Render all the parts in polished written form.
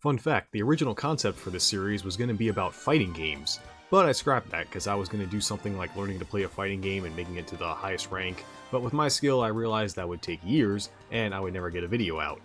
Fun fact, the original concept for this series was going to be about fighting games, but I scrapped that because I was going to do something like learning to play a fighting game and making it to the highest rank, but with my skill I realized that would take years and I would never get a video out.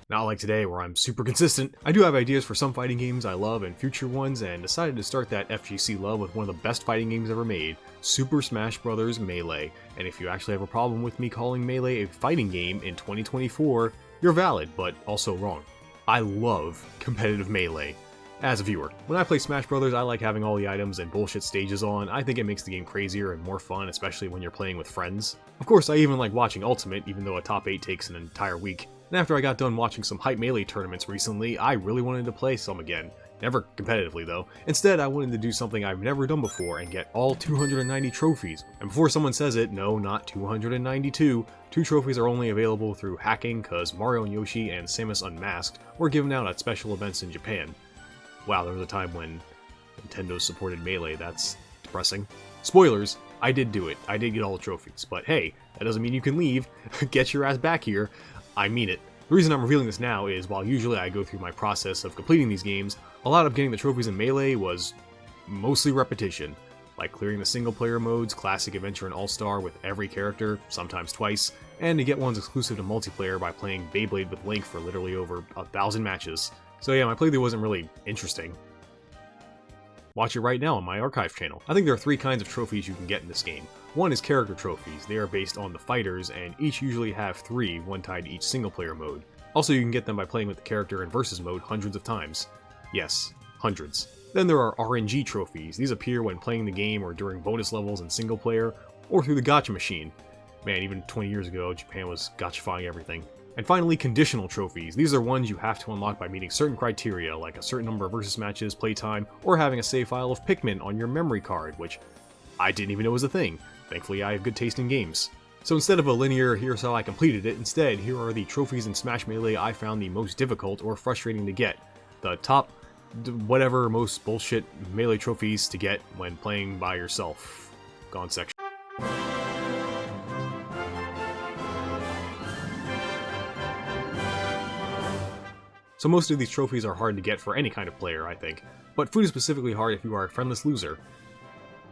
Not like today where I'm super consistent. I do have ideas for some fighting games I love and future ones, and decided to start that FGC love with one of the best fighting games ever made, Super Smash Bros. Melee. And if you actually have a problem with me calling Melee a fighting game in 2024, you're valid, but also wrong. I love competitive Melee. As a viewer, when I play Smash Bros, I like having all the items and bullshit stages on. I think it makes the game crazier and more fun, especially when you're playing with friends. Of course, I even like watching Ultimate, even though a top 8 takes an entire week. And after I got done watching some hype Melee tournaments recently, I really wanted to play some again. Never competitively though. Instead, I wanted to do something I've never done before and get all 290 trophies. And before someone says it, no, not 292. 2 trophies are only available through hacking, cause Mario and Yoshi and Samus Unmasked were given out at special events in Japan. Wow, there was a time when Nintendo supported Melee, that's depressing. Spoilers, I did do it. I did get all the trophies, but hey, that doesn't mean you can leave. Get your ass back here. I mean it. The reason I'm revealing this now is while usually I go through my process of completing these games, a lot of getting the trophies in Melee was mostly repetition, like clearing the single player modes, Classic, Adventure, and All-Star with every character, sometimes twice, and to get ones exclusive to multiplayer by playing Beyblade with Link for literally over 1,000 matches. So yeah, my playthrough wasn't really interesting. Watch it right now on my archive channel. I think there are 3 kinds of trophies you can get in this game. One is character trophies. They are based on the fighters, and each usually have 3, one tied to each single player mode. Also, you can get them by playing with the character in versus mode hundreds of times. Yes, hundreds. Then there are RNG trophies. These appear when playing the game or during bonus levels in single player, or through the gacha machine. Man, even 20 years ago, Japan was gachifying everything. And finally, conditional trophies. These are ones you have to unlock by meeting certain criteria, like a certain number of versus matches, playtime, or having a save file of Pikmin on your memory card, which I didn't even know was a thing. Thankfully, I have good taste in games. So instead of a linear, here's how I completed it, instead, here are the trophies in Smash Melee I found the most difficult or frustrating to get. The top, whatever, most bullshit Melee trophies to get when playing by yourself. Gone section. So most of these trophies are hard to get for any kind of player, I think, but food is specifically hard if you are a friendless loser.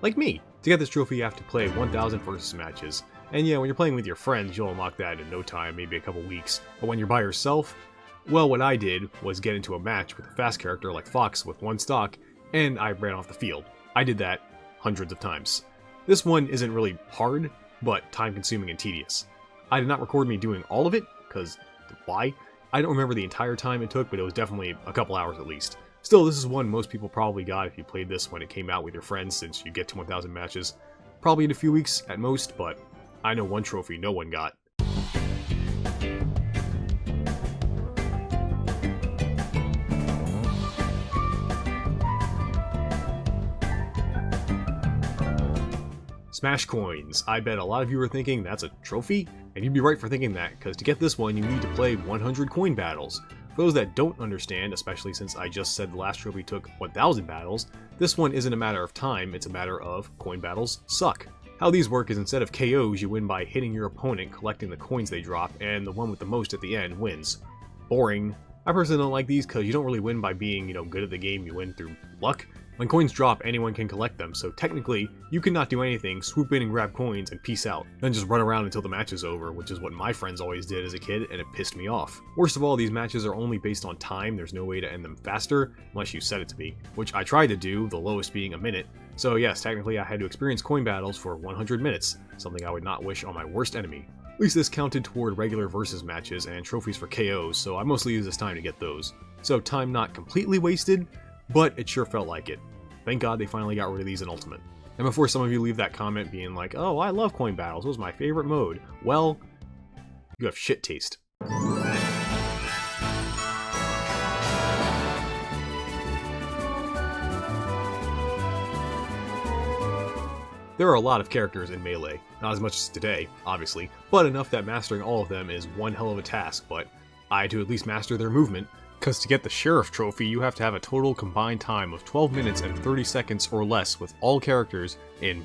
Like me! To get this trophy you have to play 1,000 versus matches, and yeah, when you're playing with your friends you'll unlock that in no time, maybe a couple weeks, but when you're by yourself, well, what I did was get into a match with a fast character like Fox with 1 stock, and I ran off the field. I did that hundreds of times. This one isn't really hard, but time consuming and tedious. I did not record me doing all of it, cause why? I don't remember the entire time it took, but it was definitely a couple hours at least. Still, this is one most people probably got if you played this when it came out with your friends, since you get to 1,000 matches. Probably in a few weeks at most, but I know one trophy no one got. Smash coins. I bet a lot of you are thinking that's a trophy, and you'd be right for thinking that, because to get this one you need to play 100 coin battles. For those that don't understand, especially since I just said the last trophy took 1,000 battles, this one isn't a matter of time, it's a matter of coin battles suck. How these work is instead of KOs, you win by hitting your opponent, collecting the coins they drop, and the one with the most at the end wins. Boring. I personally don't like these because you don't really win by being, good at the game, you win through luck. When coins drop, anyone can collect them, so technically, you cannot do anything, swoop in and grab coins, and peace out. Then just run around until the match is over, which is what my friends always did as a kid, and it pissed me off. Worst of all, these matches are only based on time, there's no way to end them faster, unless you set it to be, which I tried to do, the lowest being a minute. So yes, technically I had to experience coin battles for 100 minutes, something I would not wish on my worst enemy. At least this counted toward regular versus matches and trophies for KOs, so I mostly used this time to get those. So time not completely wasted, but it sure felt like it. Thank God they finally got rid of these in Ultimate. And before some of you leave that comment being like, oh, I love coin battles, it was my favorite mode, well, you have shit taste. There are a lot of characters in Melee, not as much as today, obviously, but enough that mastering all of them is one hell of a task, but I had to at least master their movement, because to get the Sheriff trophy you have to have a total combined time of 12 minutes and 30 seconds or less with all characters in...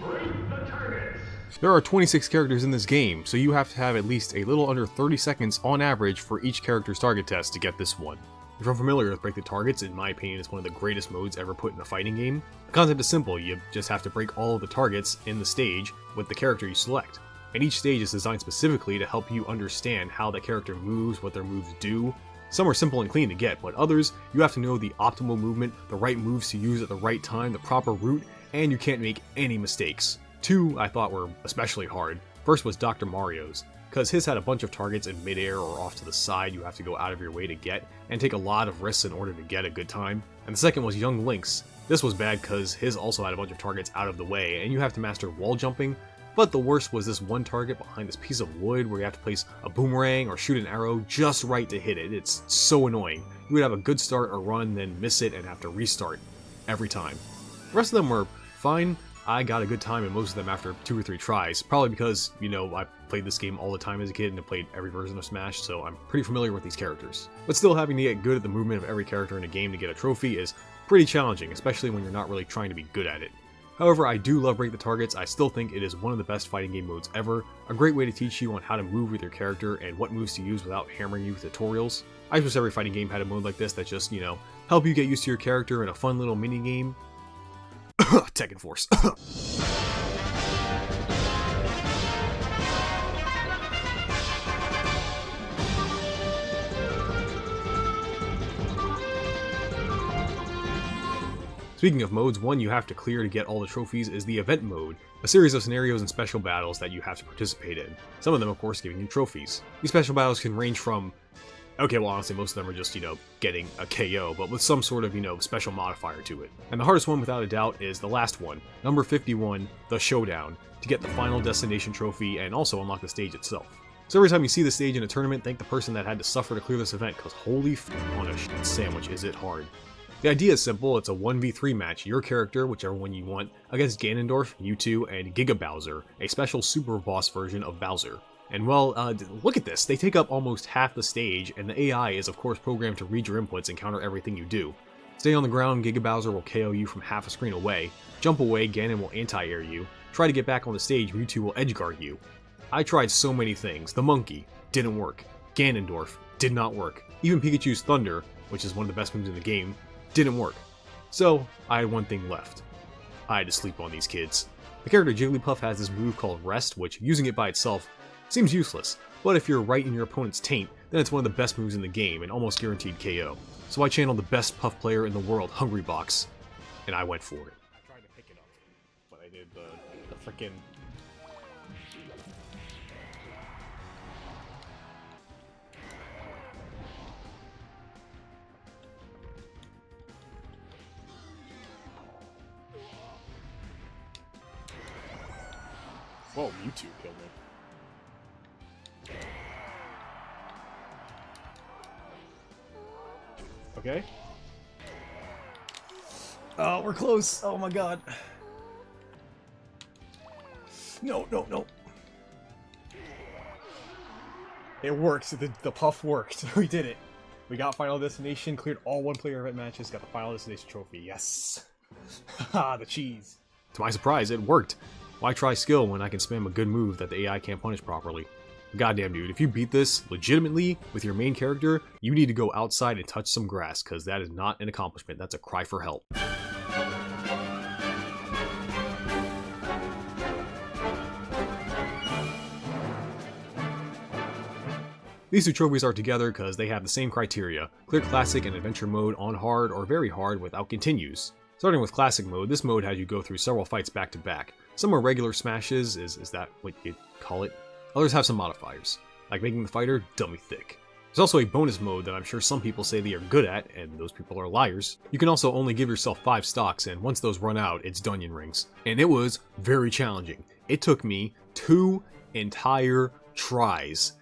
There are 26 characters in this game, so you have to have at least a little under 30 seconds on average for each character's target test to get this one. If you're familiar with Break the Targets, in my opinion, it's one of the greatest modes ever put in a fighting game. The concept is simple, you just have to break all of the targets in the stage with the character you select. And each stage is designed specifically to help you understand how the character moves, what their moves do. Some are simple and clean to get, but others, you have to know the optimal movement, the right moves to use at the right time, the proper route, and you can't make any mistakes. Two I thought were especially hard. First was Dr. Mario's, because his had a bunch of targets in midair or off to the side you have to go out of your way to get, and take a lot of risks in order to get a good time. And the second was Young Link's. This was bad because his also had a bunch of targets out of the way, and you have to master wall jumping, but the worst was this one target behind this piece of wood where you have to place a boomerang or shoot an arrow just right to hit it. It's so annoying. You would have a good start or run, then miss it and have to restart every time. The rest of them were fine. I got a good time in most of them after 2 or 3 tries, probably because, I played this game all the time as a kid and I played every version of Smash, so I'm pretty familiar with these characters. But still, having to get good at the movement of every character in a game to get a trophy is pretty challenging, especially when you're not really trying to be good at it. However, I do love Break the Targets. I still think it is one of the best fighting game modes ever, a great way to teach you on how to move with your character and what moves to use without hammering you with tutorials. I wish every fighting game had a mode like this that just, help you get used to your character in a fun little mini game. Tekken Force. Speaking of modes, one you have to clear to get all the trophies is the event mode, a series of scenarios and special battles that you have to participate in. Some of them, of course, giving you trophies. These special battles can range from, honestly, most of them are just, getting a KO, but with some sort of, special modifier to it. And the hardest one, without a doubt, is the last one, number 51, the Showdown, to get the final destination trophy and also unlock the stage itself. So every time you see the stage in a tournament, thank the person that had to suffer to clear this event, because holy f*** on a shit sandwich is it hard. The idea is simple, it's a 1v3 match, your character, whichever one you want, against Ganondorf, Mewtwo, and Giga Bowser, a special super boss version of Bowser. And well, look at this, they take up almost half the stage, and the AI is of course programmed to read your inputs and counter everything you do. Stay on the ground, Giga Bowser will KO you from half a screen away, jump away, Ganon will anti-air you, try to get back on the stage, Mewtwo will edgeguard you. I tried so many things, the monkey, didn't work, Ganondorf, did not work, even Pikachu's Thunder, which is one of the best moves in the game, didn't work. So, I had one thing left. I had to sleep on these kids. The character Jigglypuff has this move called Rest, which, using it by itself, seems useless, but if you're right in your opponent's taint, then it's one of the best moves in the game and almost guaranteed KO. So I channeled the best Puff player in the world, Hungrybox, and I went for it. I tried to pick it up, but I did the frickin'... Whoa, Mewtwo killed me. Okay. Oh, we're close. Oh my god. No. It works. The Puff worked. We did it. We got Final Destination, cleared all one-player event matches, got the Final Destination trophy. Yes. Haha, the cheese. To my surprise, it worked. Why try skill when I can spam a good move that the AI can't punish properly? Goddamn dude, if you beat this legitimately with your main character, you need to go outside and touch some grass, because that is not an accomplishment, that's a cry for help. These two trophies are together because they have the same criteria, clear classic and adventure mode on hard or very hard without continues. Starting with classic mode, this mode has you go through several fights back to back. Some are regular smashes, is that what you call it? Others have some modifiers, like making the fighter dummy thick. There's also a bonus mode that I'm sure some people say they are good at, and those people are liars. You can also only give yourself 5 stocks, and once those run out, it's Dunyan Rings. And it was very challenging. It took me 2 entire tries.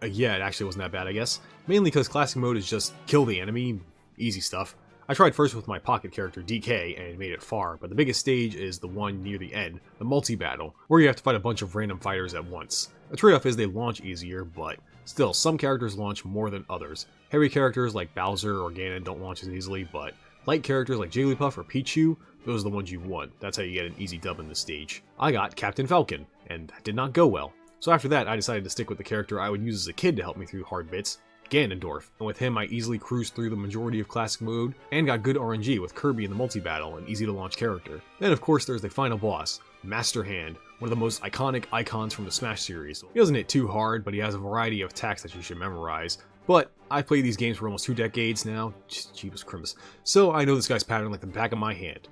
Yeah, it actually wasn't that bad, I guess. Mainly because classic mode is just kill the enemy, easy stuff. I tried first with my pocket character DK and made it far, but the biggest stage is the one near the end, the multi-battle, where you have to fight a bunch of random fighters at once. The trade-off is they launch easier, but still, some characters launch more than others. Heavy characters like Bowser or Ganon don't launch as easily, but light characters like Jigglypuff or Pichu, those are the ones you want. That's how you get an easy dub in this stage. I got Captain Falcon, and that did not go well. So after that, I decided to stick with the character I would use as a kid to help me through hard bits, Ganondorf, and with him I easily cruised through the majority of classic mode and got good RNG with Kirby in the multi-battle, an easy to launch character. Then of course there's the final boss, Master Hand, one of the most iconic icons from the Smash series. He doesn't hit too hard, but he has a variety of attacks that you should memorize. But I've played these games for almost 2 decades now, Jeebus Crimbus, so I know this guy's pattern like the back of my hand.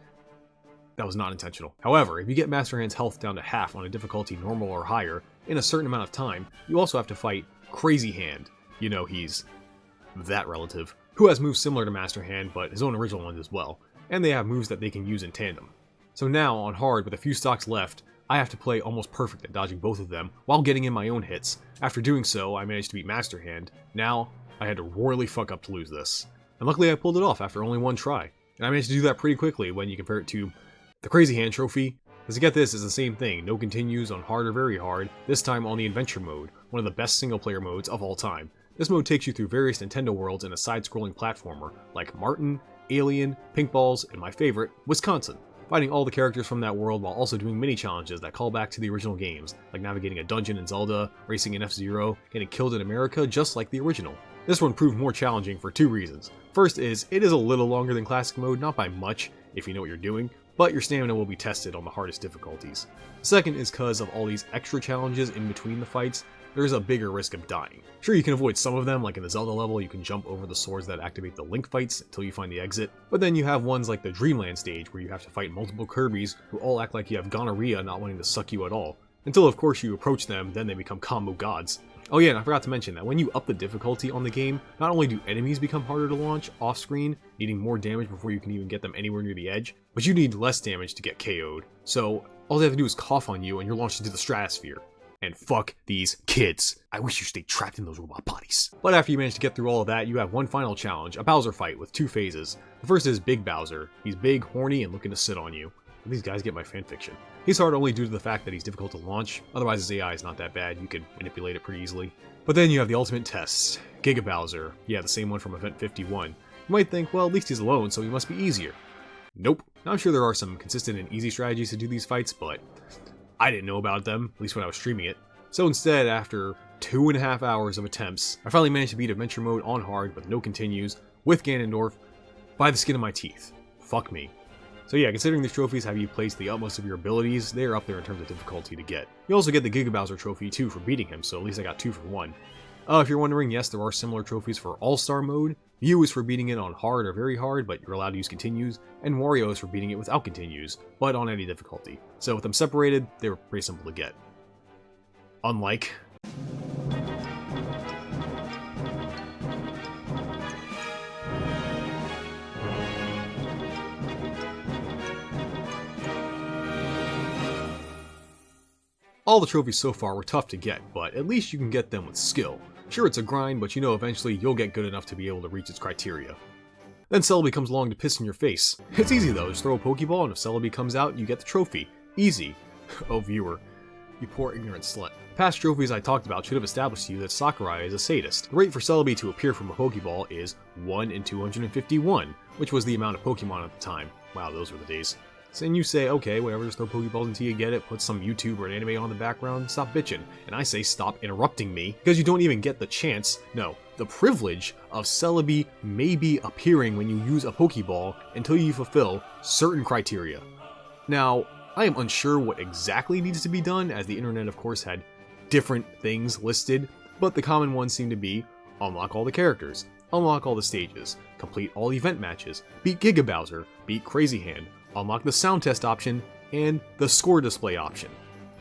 That was not intentional. However, if you get Master Hand's health down to half on a difficulty normal or higher in a certain amount of time, you also have to fight Crazy Hand. You know, he's that relative, who has moves similar to Master Hand, but his own original ones as well, and they have moves that they can use in tandem. So now, on hard, with a few stocks left, I have to play almost perfect at dodging both of them, while getting in my own hits. After doing so, I managed to beat Master Hand. Now, I had to royally fuck up to lose this. And luckily I pulled it off after only one try. And I managed to do that pretty quickly when you compare it to the Crazy Hand trophy. Because to get this is the same thing, no continues on hard or very hard, this time on the adventure mode, one of the best single player modes of all time. This mode takes you through various Nintendo worlds in a side-scrolling platformer, like Martin, Alien, Pink Balls, and my favorite, Wisconsin. Fighting all the characters from that world while also doing mini challenges that call back to the original games, like navigating a dungeon in Zelda, racing in F-Zero, getting killed in America just like the original. This one proved more challenging for 2 reasons. First is, it is a little longer than classic mode, not by much, if you know what you're doing, but your stamina will be tested on the hardest difficulties. Second is because of all these extra challenges in between the fights, there is a bigger risk of dying. Sure, you can avoid some of them, like in the Zelda level, you can jump over the swords that activate the Link fights until you find the exit, but then you have ones like the Dreamland stage where you have to fight multiple Kirbys who all act like you have gonorrhea not wanting to suck you at all. Until of course you approach them, then they become combo gods. Oh yeah, and I forgot to mention that when you up the difficulty on the game, not only do enemies become harder to launch off-screen, needing more damage before you can even get them anywhere near the edge, but you need less damage to get KO'd. So all they have to do is cough on you and you're launched into the stratosphere. And fuck these kids. I wish you stayed trapped in those robot bodies. But after you manage to get through all of that, you have one final challenge, a Bowser fight with 2 phases. The first is Big Bowser. He's big, horny, and looking to sit on you. These guys get my fanfiction. He's hard only due to the fact that he's difficult to launch, otherwise his AI is not that bad, you can manipulate it pretty easily. But then you have the ultimate test, Giga Bowser. Yeah, the same one from Event 51. You might think, well, at least he's alone, so he must be easier. Nope. Now, I'm sure there are some consistent and easy strategies to do these fights, but I didn't know about them, at least when I was streaming it. So instead, after 2.5 hours of attempts, I finally managed to beat adventure mode on hard with no continues, with Ganondorf, by the skin of my teeth. Fuck me. So yeah, considering these trophies have you place the utmost of your abilities, they are up there in terms of difficulty to get. You also get the Giga Bowser trophy too for beating him, so at least I got 2 for 1. If you're wondering, yes, there are similar trophies for All-Star mode. Mew is for beating it on hard or very hard, but you're allowed to use continues, and Wario is for beating it without continues, but on any difficulty. So with them separated, they were pretty simple to get. Unlike all the trophies so far were tough to get, but at least you can get them with skill. Sure, it's a grind, but you know eventually you'll get good enough to be able to reach its criteria. Then Celebi comes along to piss in your face. It's easy though, just throw a Pokeball and if Celebi comes out, you get the trophy. Easy. Oh viewer, you poor ignorant slut. Past trophies I talked about should have established to you that Sakurai is a sadist. The rate for Celebi to appear from a Pokeball is 1 in 251, which was the amount of Pokemon at the time. Wow, those were the days. So then you say, okay, whatever, just throw Pokeballs until you get it, put some YouTube or an anime on the background, stop bitching. And I say stop interrupting me, because you don't even get the chance, no, the privilege of Celebi maybe appearing when you use a Pokeball until you fulfill certain criteria. Now, I am unsure what exactly needs to be done, as the internet of course had different things listed, but the common ones seem to be unlock all the characters, unlock all the stages, complete all event matches, beat Giga Bowser, beat Crazy Hand, unlock the sound test option, and the score display option.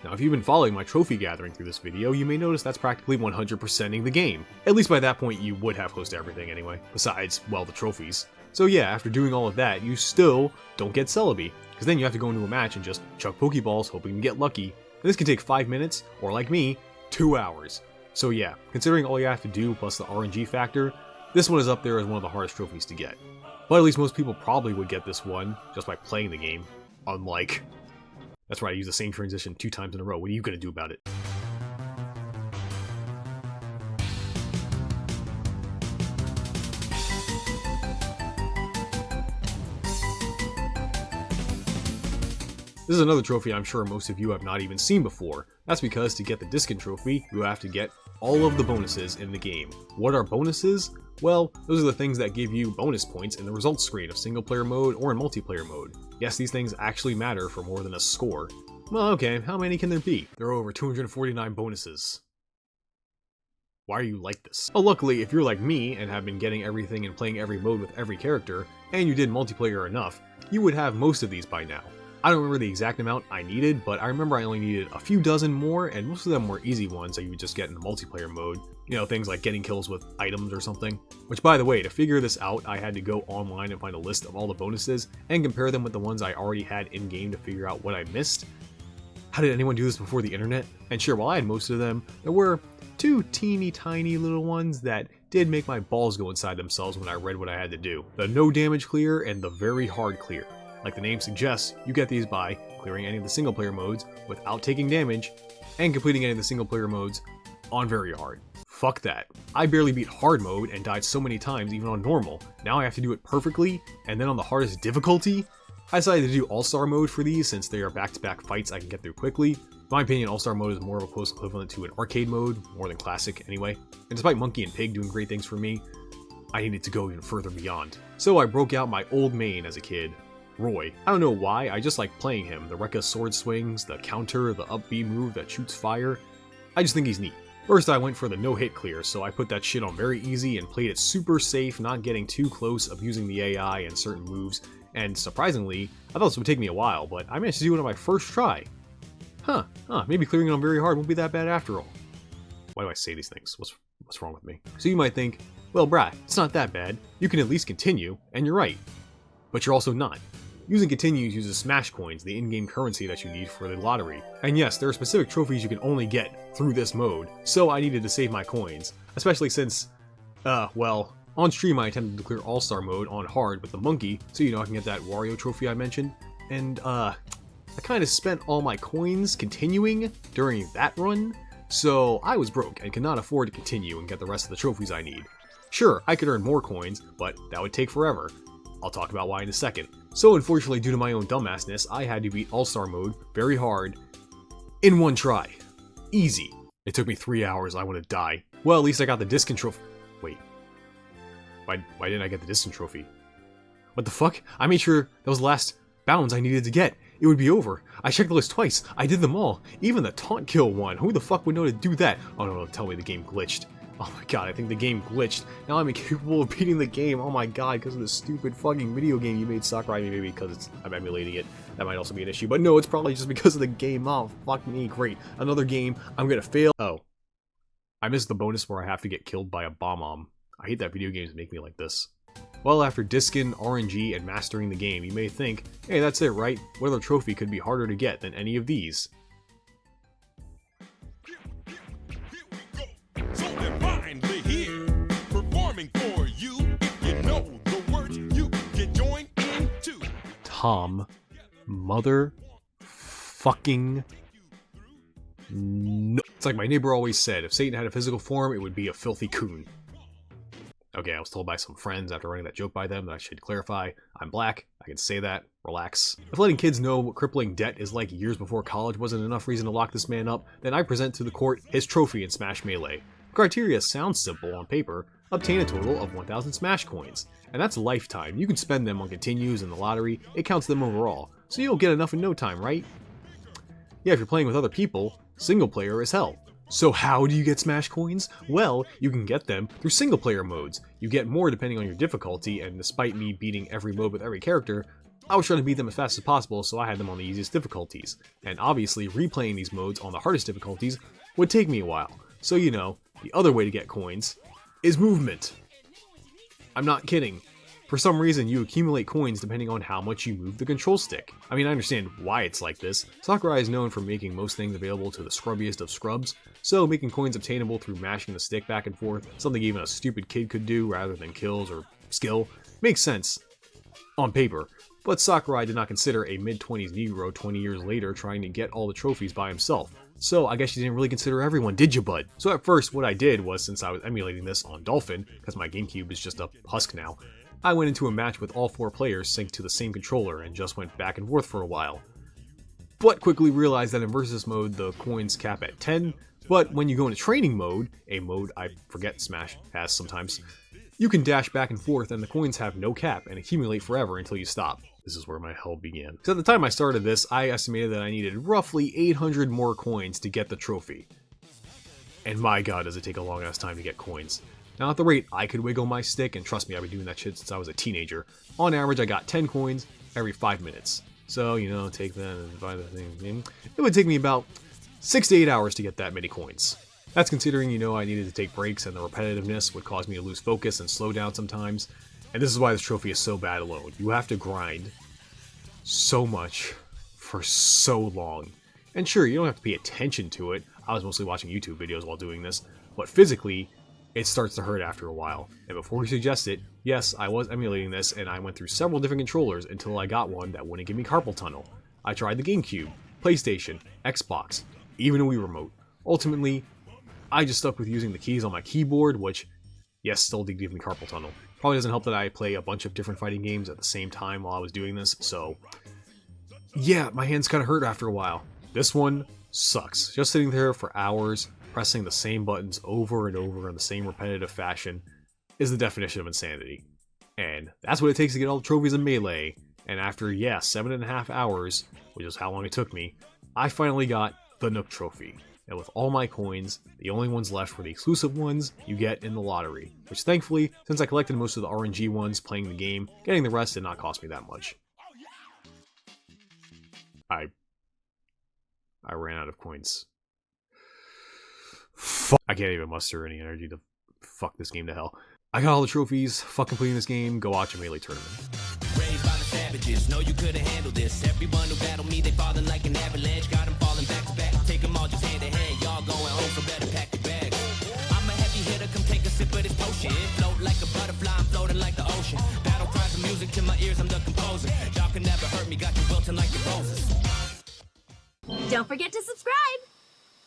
Now if you've been following my trophy gathering through this video, you may notice that's practically 100%ing the game. At least by that point you would have close to everything anyway, besides, well, the trophies. So yeah, after doing all of that, you still don't get Celebi, because then you have to go into a match and just chuck Pokeballs hoping to get lucky. And this can take 5 minutes, or like me, 2 hours. So yeah, considering all you have to do plus the RNG factor, this one is up there as one of the hardest trophies to get. But at least most people probably would get this one just by playing the game. Unlike... That's right, I used the same transition 2 times in a row. What are you gonna do about it? This is another trophy I'm sure most of you have not even seen before. That's because to get the Diskin trophy, you have to get all of the bonuses in the game. What are bonuses? Well, those are the things that give you bonus points in the results screen of single player mode or in multiplayer mode. Yes, these things actually matter for more than a score. Well, okay, how many can there be? There are over 249 bonuses. Why are you like this? Well, luckily, if you're like me and have been getting everything and playing every mode with every character, and you did multiplayer enough, you would have most of these by now. I don't remember the exact amount I needed, but I remember I only needed a few dozen more, and most of them were easy ones that you would just get in the multiplayer mode. You know, things like getting kills with items or something. Which, by the way, to figure this out, I had to go online and find a list of all the bonuses, and compare them with the ones I already had in-game to figure out what I missed. How did anyone do this before the internet? And sure, while I had most of them, there were two teeny tiny little ones that did make my balls go inside themselves when I read what I had to do. The no damage clear and the very hard clear. Like the name suggests, you get these by clearing any of the single player modes without taking damage, and completing any of the single player modes on very hard. Fuck that. I barely beat hard mode and died so many times even on normal. Now I have to do it perfectly, and then on the hardest difficulty? I decided to do all-star mode for these since they are back-to-back fights I can get through quickly. In my opinion, all-star mode is more of a close equivalent to an arcade mode, more than classic anyway. And despite Monkey and Pig doing great things for me, I needed to go even further beyond. So I broke out my old main as a kid, Roy. I don't know why, I just like playing him. The Rekka sword swings, the counter, the up B move that shoots fire. I just think he's neat. First I went for the no-hit clear, so I put that shit on very easy and played it super safe, not getting too close, abusing the AI and certain moves. And surprisingly, I thought this would take me a while, but I managed to do it on my first try. Maybe clearing it on very hard won't be that bad after all. Why do I say these things? What's wrong with me? So you might think, well, Brad, it's not that bad. You can at least continue, and you're right. But you're also not. Using continues uses Smash Coins, the in-game currency that you need for the lottery. And yes, there are specific trophies you can only get through this mode, so I needed to save my coins. Especially since, well, on stream I attempted to clear All-Star mode on hard with the monkey, so I can get that Wario trophy I mentioned. And, I kind of spent all my coins continuing during that run, so I was broke and could not afford to continue and get the rest of the trophies I need. Sure, I could earn more coins, but that would take forever. I'll talk about why in a second. So unfortunately, due to my own dumbassness, I had to beat All-Star mode very hard in one try. Easy. It took me 3 hours, I want to die. Well, at least I got the discount trophy. Wait. Why didn't I get the discount trophy? What the fuck? I made sure that was the last bounds I needed to get. It would be over. I checked the list twice. I did them all. Even the taunt kill one. Who the fuck would know to do that? Oh no, tell me the game glitched. Oh my god, I think the game glitched. Now I'm incapable of beating the game. Oh my god, because of the stupid fucking video game you made, Sakurai. Maybe because I'm emulating it. That might also be an issue. But no, it's probably just because of the game. Oh, fuck me. Great. Another game. I'm gonna fail. Oh. I missed the bonus where I have to get killed by a bomb. I hate that video games make me like this. Well, after disking, RNG, and mastering the game, you may think, hey, that's it, right? What other trophy could be harder to get than any of these? Tom, mother fucking no. It's like my neighbor always said, if Satan had a physical form, it would be a filthy coon. Okay, I was told by some friends after running that joke by them that I should clarify, I'm black, I can say that, relax. If letting kids know what crippling debt is like years before college wasn't enough reason to lock this man up, then I present to the court his trophy in Smash Melee. The criteria sounds simple on paper: obtain a total of 1,000 Smash Coins. And that's a lifetime. You can spend them on continues in the lottery, it counts them overall, so you'll get enough in no time, right? Yeah, if you're playing with other people, single player is hell. So how do you get Smash Coins? Well, you can get them through single player modes. You get more depending on your difficulty, and despite me beating every mode with every character, I was trying to beat them as fast as possible, so I had them on the easiest difficulties. And obviously, replaying these modes on the hardest difficulties would take me a while. So the other way to get coins is movement. I'm not kidding. For some reason, you accumulate coins depending on how much you move the control stick. I mean, I understand why it's like this. Sakurai is known for making most things available to the scrubbiest of scrubs, so making coins obtainable through mashing the stick back and forth, something even a stupid kid could do rather than kills or skill, makes sense on paper. But Sakurai did not consider a mid-20s Negro 20 years later trying to get all the trophies by himself. So I guess you didn't really consider everyone, did you, bud? So at first, what I did was, since I was emulating this on Dolphin, because my GameCube is just a husk now, I went into a match with all 4 players synced to the same controller and just went back and forth for a while. But quickly realized that in versus mode, the coins cap at 10, But when you go into training mode, a mode I forget Smash has sometimes, you can dash back and forth and the coins have no cap and accumulate forever until you stop. This is where my hell began. So at the time I started this, I estimated that I needed roughly 800 more coins to get the trophy. And my god, does it take a long ass time to get coins. Now at the rate I could wiggle my stick, and trust me, I've been doing that shit since I was a teenager, on average I got 10 coins every 5 minutes. So, you know, take that and divide the thing. It would take me about 6 to 8 hours to get that many coins. That's considering, you know, I needed to take breaks and the repetitiveness would cause me to lose focus and slow down sometimes. And this is why this trophy is so bad alone. You have to grind so much for so long. And sure, you don't have to pay attention to it. I was mostly watching YouTube videos while doing this, but physically, it starts to hurt after a while. And before you suggest it, yes, I was emulating this, and I went through several different controllers until I got one that wouldn't give me carpal tunnel. I tried the GameCube, PlayStation, Xbox, even a Wii remote. Ultimately, I just stuck with using the keys on my keyboard, which, yes, still did give me carpal tunnel. Probably doesn't help that I play a bunch of different fighting games at the same time while I was doing this, so yeah, my hands kind of hurt after a while. This one sucks. Just sitting there for hours, pressing the same buttons over and over in the same repetitive fashion is the definition of insanity. And that's what it takes to get all the trophies in Melee. And after, 7.5 hours, which is how long it took me, I finally got the Nook Trophy. And with all my coins, the only ones left were the exclusive ones you get in the lottery. Which thankfully, since I collected most of the RNG ones playing the game, getting the rest did not cost me that much. I ran out of coins. Fuck. I can't even muster any energy to fuck this game to hell. I got all the trophies. Fuck completing this game. Go watch a Melee tournament. Raised by the savages, know you couldn't handle this. Everyone who battled me, they falling like an avalanche. Got them falling back to back. Take them all just hand in hand. Y'all going home, so better pack your bags. I'm a heavy hitter, come take a sip of this potion. Float like a butterfly, I'm floating like the ocean. Battle cries of music to my ears, I'm the composer. Y'all can never hurt me, got you wilting like the roses. Don't forget to subscribe!